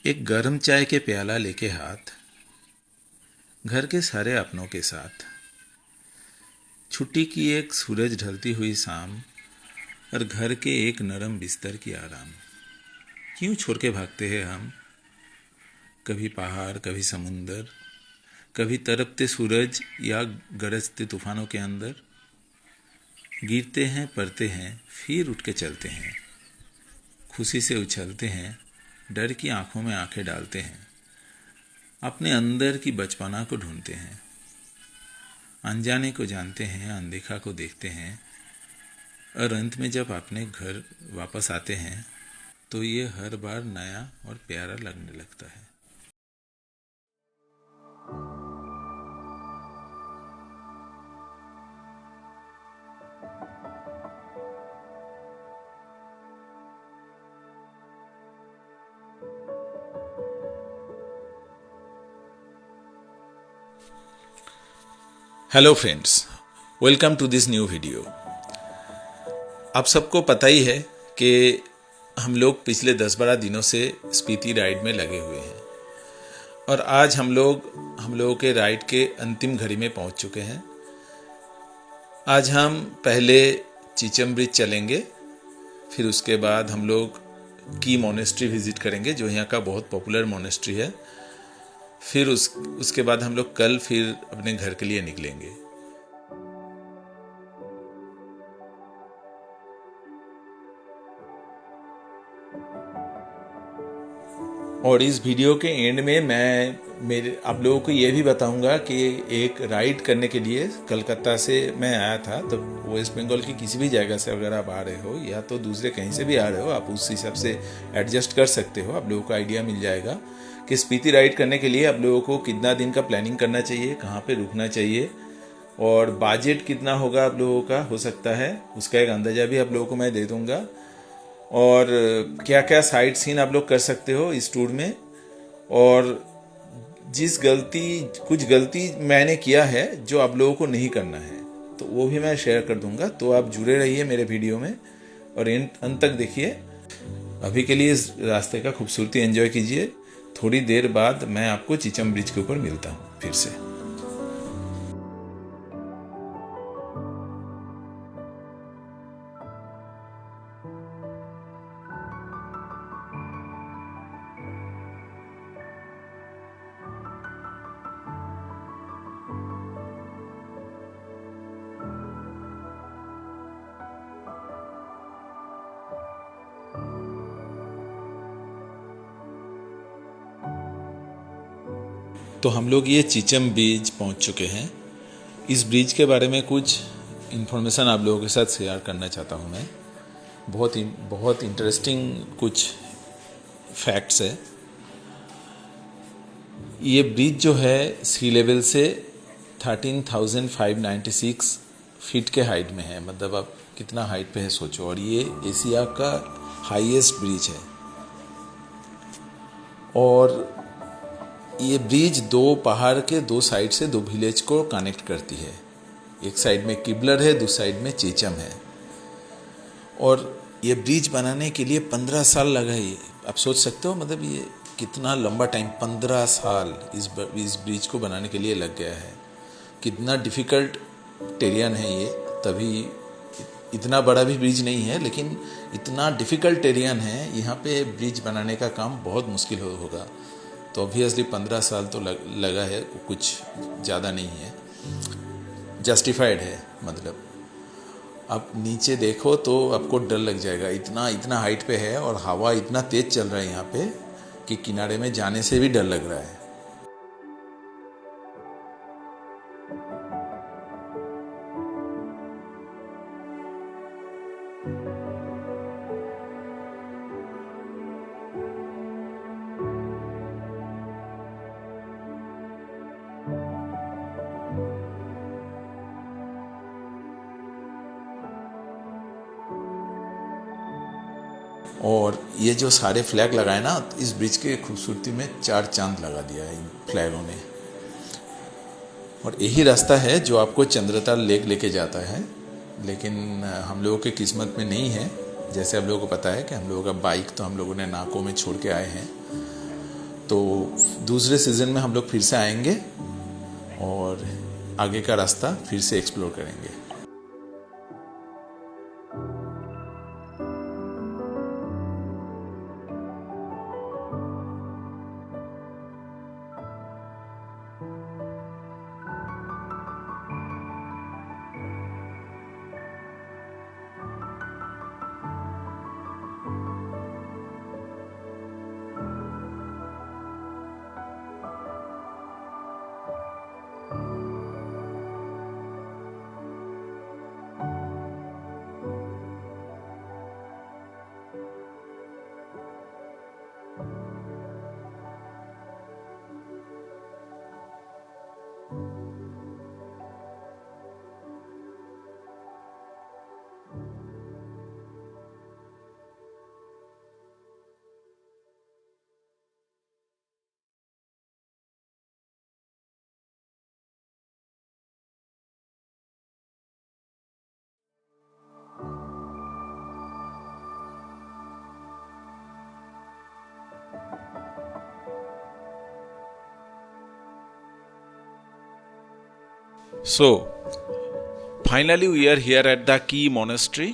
एक गर्म चाय के प्याला लेके हाथ, घर के सारे अपनों के साथ, छुट्टी की एक सूरज ढलती हुई शाम और घर के एक नरम बिस्तर की आराम। क्यों छोड़ के भागते हैं हम? कभी पहाड़, कभी समुंदर, कभी तड़पते सूरज या गरजते तूफानों के अंदर। गिरते हैं, पड़ते हैं, फिर उठ के चलते हैं, खुशी से उछलते हैं, डर की आंखों में आंखें डालते हैं, अपने अंदर की बचपना को ढूंढते हैं, अनजाने को जानते हैं, अनदेखा को देखते हैं, और अंत में जब अपने घर वापस आते हैं तो ये हर बार नया और प्यारा लगने लगता है। Hello friends, welcome to this new video. आप सबको पता ही है कि हम लोग पिछले 10-12 दिनों से स्पीति राइड में लगे हुए हैं और आज हम लोगों के राइड के अंतिम घड़ी में पहुंच चुके हैं। आज हम पहले चीचम ब्रिज चलेंगे, फिर उसके बाद हम लोग की मोनेस्ट्री विजिट करेंगे जो यहाँ का बहुत पॉपुलर मोनेस्ट्री है। फिर उसके बाद हम लोग कल फिर अपने घर के लिए निकलेंगे। और इस वीडियो के एंड में मैं आप लोगों को ये भी बताऊंगा कि एक राइड करने के लिए कलकत्ता से मैं आया था, तो वेस्ट बंगाल की किसी भी जगह से अगर आप आ रहे हो या तो दूसरे कहीं से भी आ रहे हो, आप उस हिसाब से एडजस्ट कर सकते हो। आप लोगों को आइडिया मिल जाएगा कि स्पीति राइड करने के लिए आप लोगों को कितना दिन का प्लानिंग करना चाहिए, कहाँ पे रुकना चाहिए और बजट कितना होगा आप लोगों का हो सकता है, उसका एक अंदाज़ा भी आप लोगों को मैं दे दूँगा। और क्या क्या साइट सीन आप लोग कर सकते हो इस टूर में, और कुछ गलती मैंने किया है जो आप लोगों को नहीं करना है तो वो भी मैं शेयर कर दूंगा। तो आप जुड़े रहिए मेरे वीडियो में और अंत तक देखिए। अभी के लिए इस रास्ते का खूबसूरती एंजॉय कीजिए। थोड़ी देर बाद मैं आपको चीचम ब्रिज के ऊपर मिलता हूँ फिर से। तो हम लोग ये चीचम ब्रिज पहुंच चुके हैं। इस ब्रिज के बारे में कुछ इन्फॉर्मेशन आप लोगों के साथ शेयर करना चाहता हूं मैं। बहुत इंटरेस्टिंग कुछ फैक्ट्स है। ये ब्रिज जो है सी लेवल से 13,596 फीट के हाइट में है। मतलब आप कितना हाइट पे है सोचो। और ये एशिया का हाईएस्ट ब्रिज है। और ये ब्रिज दो पहाड़ के दो साइड से दो विलेज को कनेक्ट करती है। एक साइड में किबलर है, दूसरी साइड में चीचम है। और ये ब्रिज बनाने के लिए 15 साल लगा है। आप सोच सकते हो मतलब ये कितना लंबा टाइम, 15 साल इस ब्रिज को बनाने के लिए लग गया है। कितना डिफ़िकल्ट टेरियन है ये, तभी इतना बड़ा भी ब्रिज नहीं है लेकिन इतना डिफ़िकल्ट टेरियन है। यहाँ पे ब्रिज बनाने का काम बहुत मुश्किल होगा। तो ऑब्वियसली 15 साल तो लगा है, कुछ ज़्यादा नहीं है, जस्टिफाइड है। मतलब आप नीचे देखो तो आपको डर लग जाएगा, इतना हाइट पे है और हवा इतना तेज़ चल रहा है यहाँ पे कि किनारे में जाने से भी डर लग रहा है। और ये जो सारे फ्लैग लगाए ना, इस ब्रिज के खूबसूरती में 4 चांद लगा दिया है इन फ्लैगों ने। और यही रास्ता है जो आपको चंद्रताल लेक लेके जाता है, लेकिन हम लोगों के किस्मत में नहीं है। जैसे आप लोगों को पता है कि हम लोगों का बाइक तो हम लोगों ने नाकों में छोड़ के आए हैं। तो दूसरे सीज़न में हम लोग फिर से आएंगे और आगे का रास्ता फिर से एक्सप्लोर करेंगे। So, finally we are here at the Key Monastery.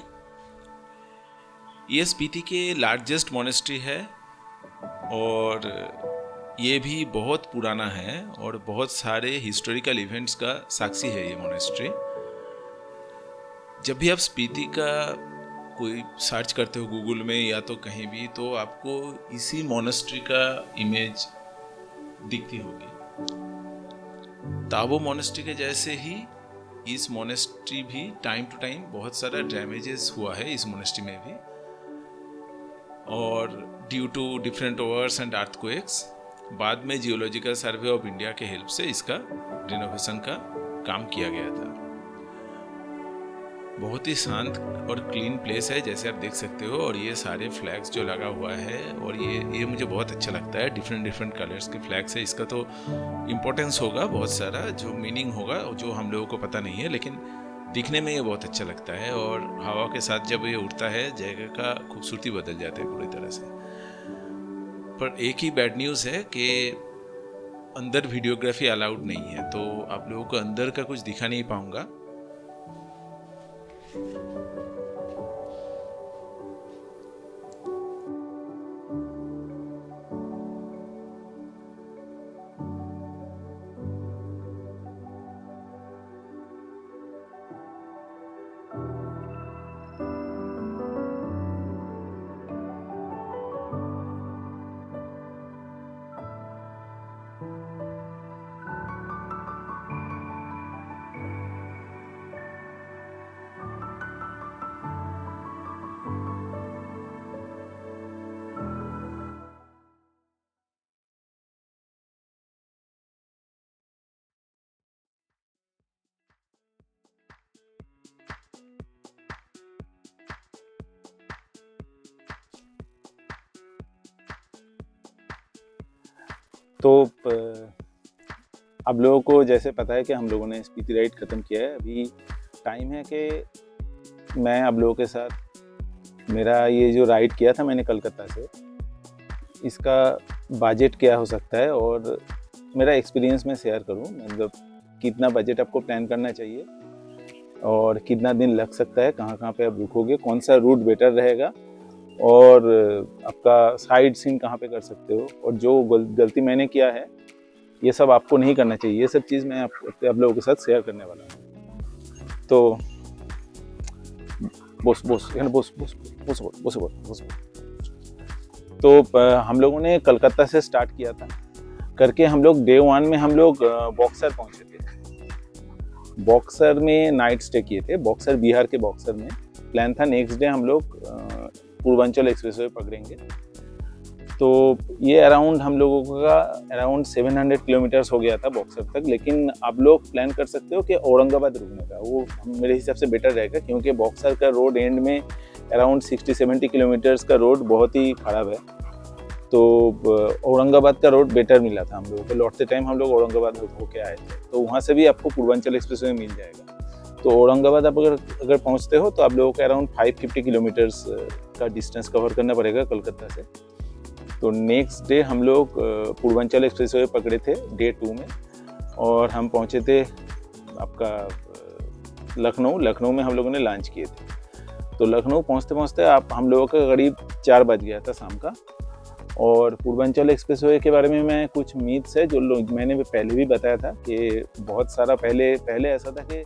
ये स्पीति के लार्जेस्ट मोनेस्ट्री है और ये भी बहुत पुराना है और बहुत सारे हिस्टोरिकल इवेंट्स का साक्षी है ये मोनेस्ट्री। जब भी आप स्पीति का कोई सर्च करते हो गूगल में या तो कहीं भी, तो आपको इसी मोनेस्ट्री का इमेज दिखती होगी। ताबो मोनेस्ट्री के जैसे ही इस मोनेस्ट्री भी टाइम टू टाइम बहुत सारा डैमेजेस हुआ है इस मोनेस्ट्री में भी, और due to different wars and earthquakes बाद में जियोलॉजिकल सर्वे ऑफ इंडिया के हेल्प से इसका रिनोवेशन का काम किया गया था। बहुत ही शांत और क्लीन प्लेस है जैसे आप देख सकते हो, और ये सारे फ्लैग्स जो लगा हुआ है, और ये मुझे बहुत अच्छा लगता है। डिफरेंट कलर्स के फ्लैग्स है। इसका तो इम्पोर्टेंस होगा बहुत सारा, जो मीनिंग होगा जो हम लोगों को पता नहीं है, लेकिन दिखने में ये बहुत अच्छा लगता है। और हवा के साथ जब ये उड़ता है जगह का खूबसूरती बदल जाता है पूरी तरह से। पर एक ही बैड न्यूज़ है कि अंदर वीडियोग्राफी अलाउड नहीं है, तो आप लोगों को अंदर का कुछ दिखा नहीं पाऊंगा। तो आप लोगों को जैसे पता है कि हम लोगों ने स्पीति राइड ख़त्म किया है। अभी टाइम है कि मैं आप लोगों के साथ मेरा ये जो राइड किया था मैंने कलकत्ता से, इसका बजट क्या हो सकता है और मेरा एक्सपीरियंस मैं शेयर करूं। मतलब कितना बजट आपको प्लान करना चाहिए और कितना दिन लग सकता है, कहाँ पे आप रुकोगे, कौन सा रूट बेटर रहेगा, और आपका साइड सीन कहाँ पे कर सकते हो, और जो गलती मैंने किया है ये सब आपको नहीं करना चाहिए। ये सब चीज़ मैं आप लोगों के साथ शेयर करने वाला हूँ। तो तो हम लोगों ने कलकत्ता से स्टार्ट किया था करके, हम लोग डे 1 में हम लोग बॉक्सर पहुँचे थे। बॉक्सर में नाइट स्टे किए थे। बॉक्सर बिहार के बॉक्सर में प्लान था नेक्स्ट डे हम लोग पूर्वांचल एक्सप्रेसवे पकड़ेंगे। तो ये अराउंड हम लोगों का अराउंड 700 किलोमीटर्स हो गया था बॉक्सर तक। लेकिन आप लोग प्लान कर सकते हो कि औरंगाबाद रुकने का, वो मेरे हिसाब से बेटर रहेगा, क्योंकि बॉक्सर का रोड एंड में अराउंड 60-70 किलोमीटर्स का रोड बहुत ही ख़राब है। तो औरंगाबाद का रोड बेटर मिला था हम लोगों को। लौटते टाइम हम लोग औरंगाबाद होके आए थे, तो वहाँ से भी आपको पूर्वांचल एक्सप्रेसवे मिल जाएगा। तो औरंगाबाद आप अगर पहुँचते हो तो आप लोगों को अराउंड 550 किलोमीटर्स का डिस्टेंस कवर करना पड़ेगा कलकत्ता से। तो नेक्स्ट डे हम लोग पूर्वांचल एक्सप्रेसवे पकड़े थे डे 2 में, और हम पहुंचे थे आपका लखनऊ में हम लोगों ने लॉन्च किए थे। तो लखनऊ पहुंचते पहुंचते हम लोगों का करीब 4 बज गया था शाम का। और पूर्वांचल एक्सप्रेसवे के बारे में मैं कुछ मीथ्स है जो लोग मैंने पहले भी बताया था कि बहुत सारा पहले ऐसा था कि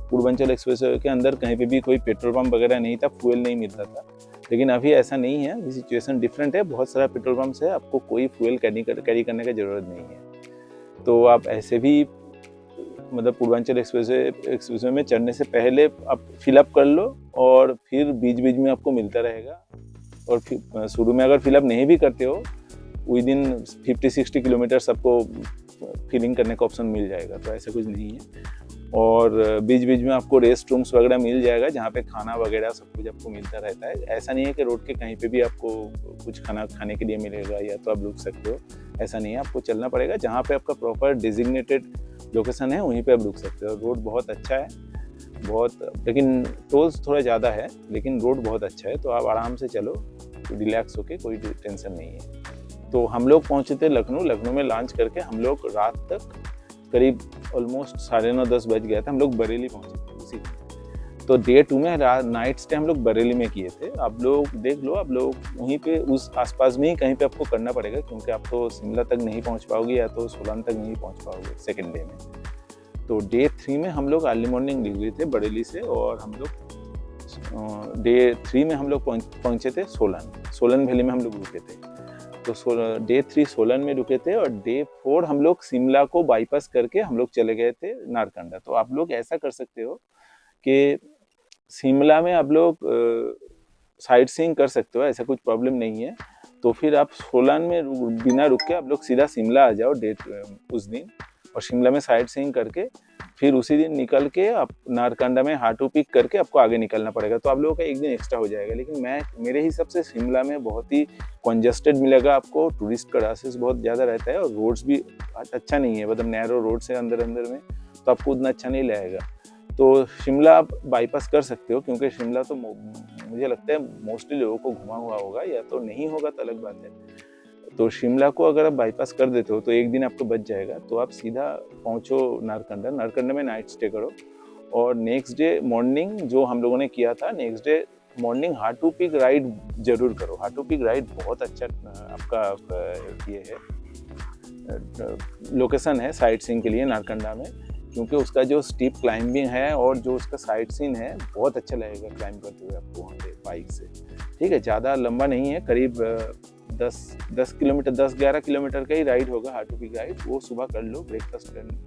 पूर्वांचल एक्सप्रेसवे के अंदर कहीं पे भी कोई पेट्रोल पंप वगैरह नहीं था, फ्यूल नहीं मिलता था। लेकिन अभी ऐसा नहीं है, अभी सिचुएशन डिफरेंट है, बहुत सारा पेट्रोल पंप्स है, आपको कोई फ्यूल कैरी करने की ज़रूरत नहीं है। तो आप ऐसे भी मतलब पूर्वांचल एक्सप्रेसवे में चढ़ने से पहले आप फिलअप कर लो, और फिर बीच में आपको मिलता रहेगा। और फिर शुरू में अगर फिलअप नहीं भी करते हो, विद इन 50-60 किलोमीटर्स आपको फिलिंग करने का ऑप्शन मिल जाएगा, तो ऐसा कुछ नहीं है। और बीच में आपको रेस्ट रूम्स वगैरह मिल जाएगा, जहाँ पे खाना वगैरह सब कुछ आपको मिलता रहता है। ऐसा नहीं है कि रोड के कहीं पे भी आपको कुछ खाना खाने के लिए मिलेगा या तो आप रुक सकते हो, ऐसा नहीं है। आपको चलना पड़ेगा, जहाँ पे आपका प्रॉपर डिजिग्नेटेड लोकेशन है वहीं पे आप रुक सकते हो। रोड बहुत अच्छा है, लेकिन टोल्स थोड़ा ज़्यादा है, लेकिन रोड बहुत अच्छा है, तो आप आराम से चलो, रिलैक्स होके, कोई टेंशन नहीं है। तो हम लोग पहुँचे थे लखनऊ में लॉन्च करके हम लोग रात तक करीब ऑलमोस्ट 9:30-10 बज गया था, हम लोग बरेली पहुँचे थे उसी दिन। तो डे 2 में नाइट स्टे हम लोग बरेली में किए थे। आप लोग देख लो, आप लोग वहीं पे उस आसपास में ही कहीं पे आपको करना पड़ेगा, क्योंकि आप तो शिमला तक नहीं पहुँच पाओगे या तो सोलन तक नहीं पहुँच पाओगे सेकेंड डे में। तो डे 3 में हम लोग अर्ली मॉर्निंग निकले थे बरेली से, और हम लोग डे 3 में हम लोग पहुँचे थे सोलन वैली में हम लोग रुके थे। तो डे 3 सोलन में रुके थे, और डे 4 हम लोग शिमला को बाईपास करके हम लोग चले गए थे नारकंडा। तो आप लोग ऐसा कर सकते हो कि शिमला में आप लोग साइट सीइंग कर सकते हो, ऐसा कुछ प्रॉब्लम नहीं है। तो फिर आप सोलन में बिना रुक के आप लोग सीधा शिमला आ जाओ उस दिन, और शिमला में साइट सीइंग करके फिर उसी दिन निकल के आप नारकंडा में हाटू पिक करके आपको आगे निकलना पड़ेगा। तो आप लोगों का एक दिन एक्स्ट्रा हो जाएगा। लेकिन मेरे हिसाब से शिमला में बहुत ही कंजेस्टेड मिलेगा आपको, टूरिस्ट का रशेस बहुत ज़्यादा रहता है, और रोड्स भी अच्छा नहीं है, मतलब नैरो रोड से अंदर में, तो आपको उतना अच्छा नहीं लगेगा। तो शिमला आप बाईपास कर सकते हो, क्योंकि शिमला तो मुझे लगता है मोस्टली लोगों को घुमा हुआ होगा, या तो नहीं होगा तो अलग बात है। तो शिमला को अगर आप बाईपास कर देते हो तो एक दिन आपको बच जाएगा। तो आप सीधा पहुंचो नारकंडा में नाइट स्टे करो, और नेक्स्ट डे मॉर्निंग जो हम लोगों ने किया था, next day morning Hatu peak ride जरूर करो। हाटू पिक राइड बहुत अच्छा आपका ये है लोकेशन है साइट सीइंग के लिए नारकंडा में, क्योंकि उसका जो स्टीप क्लाइंबिंग है और जो उसका साइट सीन है बहुत अच्छा लगेगा क्लाइंब करते हुए आपको वहाँ पे बाइक से। ठीक है, ज़्यादा लंबा नहीं है, करीब 10-11 किलोमीटर का ही राइड होगा हाटू पिक राइड। वो सुबह कर लो ब्रेकफास्ट करने,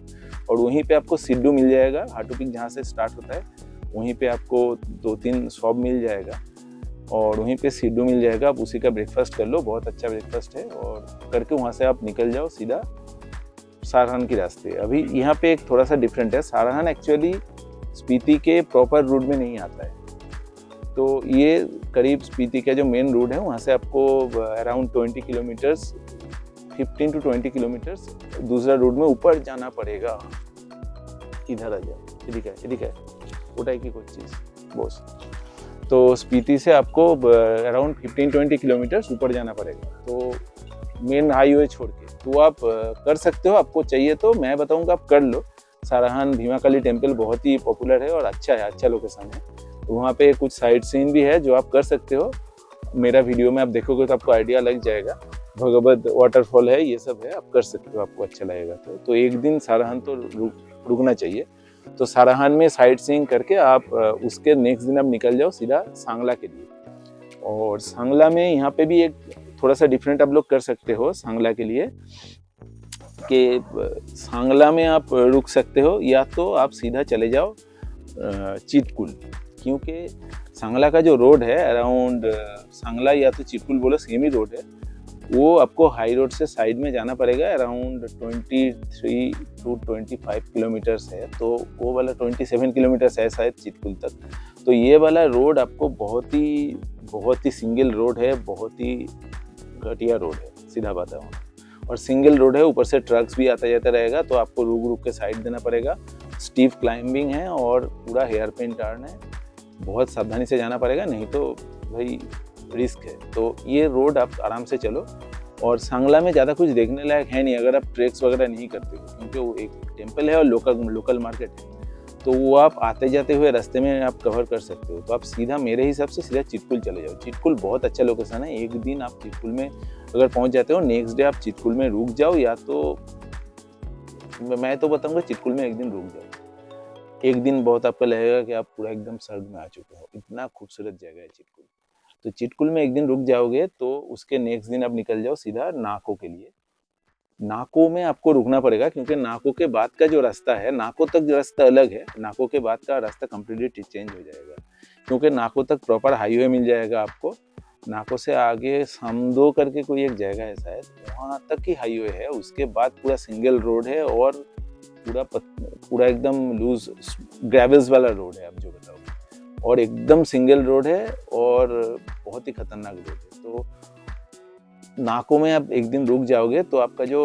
और वहीं पे आपको सिड्डू मिल जाएगा। हाटू पिक जहाँ से स्टार्ट होता है वहीं पे आपको 2-3 शॉप मिल जाएगा, और वहीं पे सिड्डू मिल जाएगा। आप उसी का ब्रेकफास्ट कर लो, बहुत अच्छा ब्रेकफास्ट है, और करके वहाँ से आप निकल जाओ सीधा सारहन के रास्ते। अभी यहाँ पे एक थोड़ा सा डिफरेंट है, सारहन एक्चुअली स्पीति के प्रॉपर रूट में नहीं आता है। तो ये करीब स्पीति का जो मेन रोड है वहाँ से आपको अराउंड 20 किलोमीटर्स 15 to 20 किलोमीटर्स दूसरा रोड में ऊपर जाना पड़ेगा। इधर आ जाओ, ठीक है उठाई की कोई चीज़ बॉस। तो स्पीति से आपको अराउंड 15-20 किलोमीटर्स ऊपर जाना पड़ेगा, तो मेन हाईवे छोड़ के। तो आप कर सकते हो, आपको चाहिए तो मैं बताऊंगा आप कर लो। सारहन भीमाकाली टेम्पल बहुत ही पॉपुलर है और अच्छा है, अच्छा लोकेशन है। तो वहाँ पे कुछ साइट सीन भी है जो आप कर सकते हो। मेरा वीडियो में आप देखोगे तो आपको आइडिया लग जाएगा। भगवत वाटरफॉल है, ये सब है, आप कर सकते हो, आपको अच्छा लगेगा। तो एक दिन सारहन तो रुकना चाहिए। तो सारहन में साइट सीइंग करके आप उसके नेक्स्ट दिन आप निकल जाओ सीधा सांगला के लिए। और सांगला में यहाँ पे भी एक थोड़ा सा डिफरेंट आप लोग कर सकते हो सांगला के लिए, कि सांगला में आप रुक सकते हो, या तो आप सीधा चले जाओ चितकुल, क्योंकि सांगला का जो रोड है अराउंड सांगला या तो चितकुल बोलो सेम ही रोड है, वो आपको हाई रोड से साइड में जाना पड़ेगा। अराउंड 23 to 25 किलोमीटर्स है, तो वो वाला 27 किलोमीटर्स है शायद चितकुल तक। तो ये वाला रोड आपको बहुत ही सिंगल रोड है, बहुत ही घटिया रोड है, सीधा बात है। और सिंगल रोड है, ऊपर से ट्रक्स भी आता जाता रहेगा, तो आपको रुक के साइड देना पड़ेगा। स्टीप क्लाइंबिंग है और पूरा हेयर पिन टर्न है, बहुत सावधानी से जाना पड़ेगा, नहीं तो भाई रिस्क है। तो ये रोड आप आराम से चलो। और सांगला में ज़्यादा कुछ देखने लायक है नहीं अगर आप ट्रेक्स वगैरह नहीं करते हो, क्योंकि वो एक टेम्पल है और लोकल मार्केट है, तो वो आप आते जाते हुए रास्ते में आप कवर कर सकते हो। तो आप सीधा, मेरे हिसाब से सीधा चिटकुल चले जाओ। चिटकुल बहुत अच्छा लोकेशन है। एक दिन आप चिटकुल में अगर पहुंच जाते हो, नेक्स्ट डे आप चिटकुल में रुक जाओ, या तो मैं तो बताऊंगा चिटकुल में एक दिन रुक जाओ। एक दिन बहुत आपका लगेगा कि आप पूरा एकदम स्वर्ग में आ चुके हो, इतना खूबसूरत जगह है चिटकुल। तो चिटकुल में एक दिन रुक जाओगे तो उसके नेक्स्ट दिन आप निकल जाओ सीधा नाको के लिए। नाको में आपको रुकना पड़ेगा, क्योंकि नाको के बाद का जो रास्ता है, नाको तक रास्ता अलग है, नाको के बाद का रास्ता कम्प्लीटली चेंज हो जाएगा, क्योंकि नाको तक प्रॉपर हाईवे मिल जाएगा आपको। नाको से आगे समदो करके कोई एक जगह है शायद, वहाँ तक ही हाईवे है। उसके बाद पूरा सिंगल रोड है और पूरा एकदम लूज ग्रेवल्स वाला रोड है, आप जो बताओगे, और एकदम सिंगल रोड है और बहुत ही खतरनाक रोड है। तो नाको में आप एक दिन रुक जाओगे तो आपका जो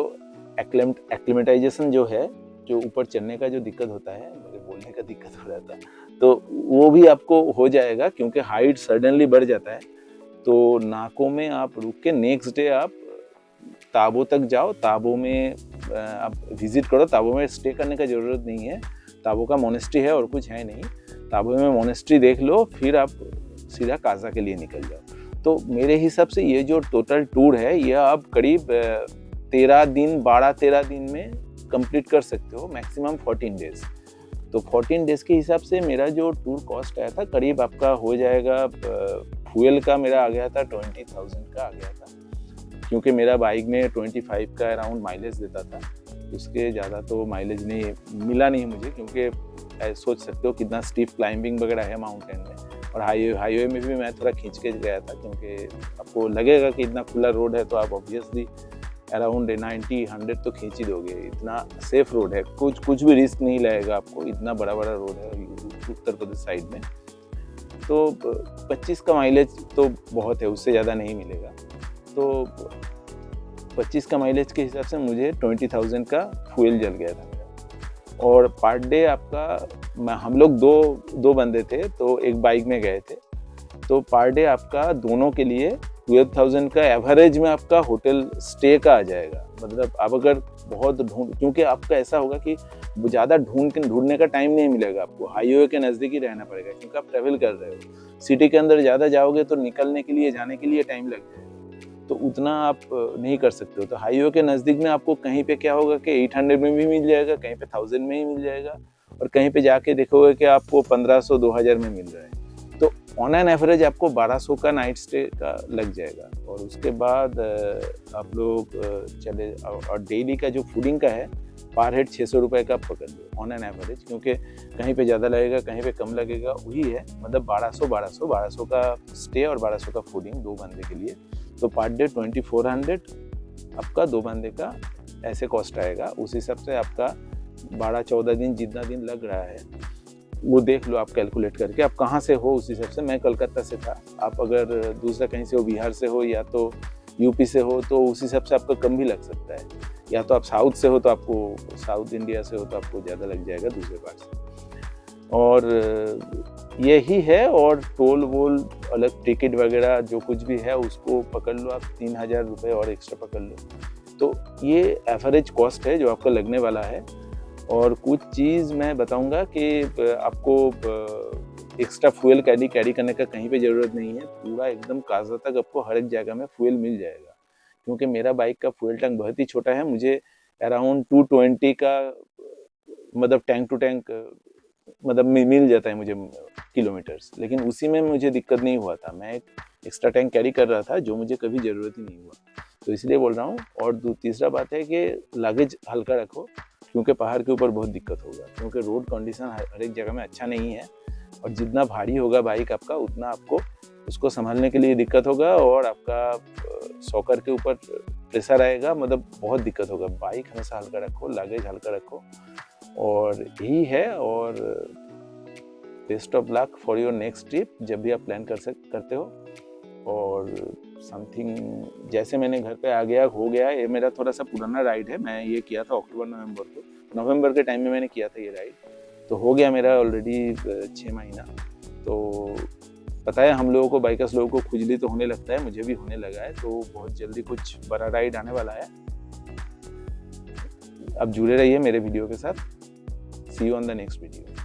एक्लिमेटाइजेशन जो है, जो ऊपर चढ़ने का जो दिक्कत होता है, मेरे बोलने का दिक्कत हो रहा था, तो वो भी आपको हो जाएगा, क्योंकि हाइट सडनली बढ़ जाता है। तो नाको में आप रुक के नेक्स्ट डे आप ताबो तक जाओ। ताबो में आप विजिट करो। ताबो में स्टे करने का ज़रूरत नहीं है, ताबो का मोनेस्ट्री है और कुछ है नहीं। ताबो में मोनेस्ट्री देख लो, फिर आप सीधा काजा के लिए निकल जाओ। तो मेरे हिसाब से ये जो टोटल टूर है, ये आप करीब 13 दिन में कंप्लीट कर सकते हो, मैक्सिमम 14 डेज। तो 14 डेज के हिसाब से मेरा जो टूर कॉस्ट आया था, करीब आपका हो जाएगा, फ्यूल का मेरा आ गया था 20,000 का आ गया था, क्योंकि मेरा बाइक में 25 का अराउंड माइलेज देता था। उसके ज़्यादा तो माइलेज नहीं मिला नहीं मुझे, क्योंकि सोच सकते हो कितना स्टीफ क्लाइंबिंग वगैरह है माउंटेन में। और हाईवे में भी मैं थोड़ा खींच के गया था, क्योंकि आपको लगेगा कि इतना खुला रोड है तो आप ऑब्वियसली अराउंड 90-100 तो खींच ही दोगे। इतना सेफ रोड है, कुछ भी रिस्क नहीं लगेगा आपको, इतना बड़ा रोड है उत्तर प्रदेश साइड में। तो 25 का माइलेज तो बहुत है, उससे ज़्यादा नहीं मिलेगा। तो 25 का माइलेज के हिसाब से मुझे 20,000 का फ्यूल जल गया था मेरा। और पर डे आपका, हम लोग दो बंदे थे, तो एक बाइक में गए थे, तो पर डे आपका दोनों के लिए 12,000 का एवरेज में आपका होटल स्टे का आ जाएगा। मतलब आप अगर बहुत क्योंकि आपका ऐसा होगा कि ज़्यादा ढूंढने का टाइम नहीं मिलेगा आपको, हाईवे के नज़दीक ही रहना पड़ेगा, क्योंकि आप ट्रैवल कर रहे हो। सिटी के अंदर ज़्यादा जाओगे तो निकलने के लिए, जाने के लिए टाइम लग जाएगा, तो उतना आप नहीं कर सकते हो। तो हाईवे के नज़दीक में आपको कहीं पे क्या होगा कि 800 में भी मिल जाएगा, कहीं पे 1000 में ही मिल जाएगा, और कहीं पे जाके देखोगे कि आपको 1500-2000 में मिल रहा है। तो ऑन एन एवरेज आपको 1200 का नाइट स्टे का लग जाएगा। और उसके बाद आप लोग चले, और डेली का जो फूडिंग का है, पर हेड 600 रुपये का पकड़ लो ऑन एन एवरेज, क्योंकि कहीं पे ज़्यादा लगेगा, कहीं पे कम लगेगा, वही है। मतलब 1200 का स्टे और 1200 का फूडिंग 2 बंदे के लिए। तो पर डे 2400 आपका 2 बंदे का ऐसे कॉस्ट आएगा। उस हिसाब से आपका 12-14 दिन जितना दिन लग रहा है वो देख लो आप कैलकुलेट करके, आप कहाँ से हो उस हिसाब से। मैं कलकत्ता से था, आप अगर दूसरा कहीं से हो, बिहार से हो या तो यूपी से हो, तो उस हिसाब से आपका कम भी लग सकता है। या तो आप साउथ से हो तो आपको, साउथ इंडिया से हो तो आपको ज़्यादा लग जाएगा दूसरे पार्ट से। और यही है। और टोल वोल अलग, टिकट वगैरह जो कुछ भी है उसको पकड़ लो आप, 3000 रुपये और एक्स्ट्रा पकड़ लो। तो ये एवरेज कॉस्ट है जो आपका लगने वाला है। और कुछ चीज़ मैं बताऊंगा कि आपको एक्स्ट्रा फ्यूल कैरी करने का कहीं पे ज़रूरत नहीं है। पूरा एकदम काजा तक आपको हर एक जगह में फ्यूल मिल जाएगा, क्योंकि मेरा बाइक का फ्यूल टैंक बहुत ही छोटा है। मुझे अराउंड 220 का मतलब टैंक टू टैंक मतलब मिल जाता है मुझे किलोमीटर्स, लेकिन उसी में मुझे दिक्कत नहीं हुआ था। मैं एक एक्स्ट्रा टैंक कैरी कर रहा था, जो मुझे कभी ज़रूरत ही नहीं हुआ, तो इसलिए बोल रहा हूँ। और तीसरा बात है कि लगेज हल्का रखो, क्योंकि पहाड़ के ऊपर बहुत दिक्कत होगा, क्योंकि रोड कंडीशन हर एक जगह में अच्छा नहीं है। और जितना भारी होगा बाइक आपका, उतना आपको उसको संभालने के लिए दिक्कत होगा, और आपका सॉकर के ऊपर प्रेशर आएगा, मतलब बहुत दिक्कत होगा। बाइक हमेशा हल्का रखो, लगेज हल्का रखो, और यही है। और best of luck for your next trip, जब भी आप प्लान करते हो। और समथिंग जैसे मैंने घर पे आ गया, हो गया। ये मेरा थोड़ा सा पुराना राइड है, मैं ये किया था नवंबर के टाइम में मैंने किया था ये राइड, तो हो गया मेरा ऑलरेडी 6 महीना। तो पता है हम लोगों को, बाइकर्स लोगों को खुजली तो होने लगता है, मुझे भी होने लगा है, तो बहुत जल्दी कुछ बड़ा राइड आने वाला है। अब जुड़े रहिए मेरे वीडियो के साथ। See you on the next video.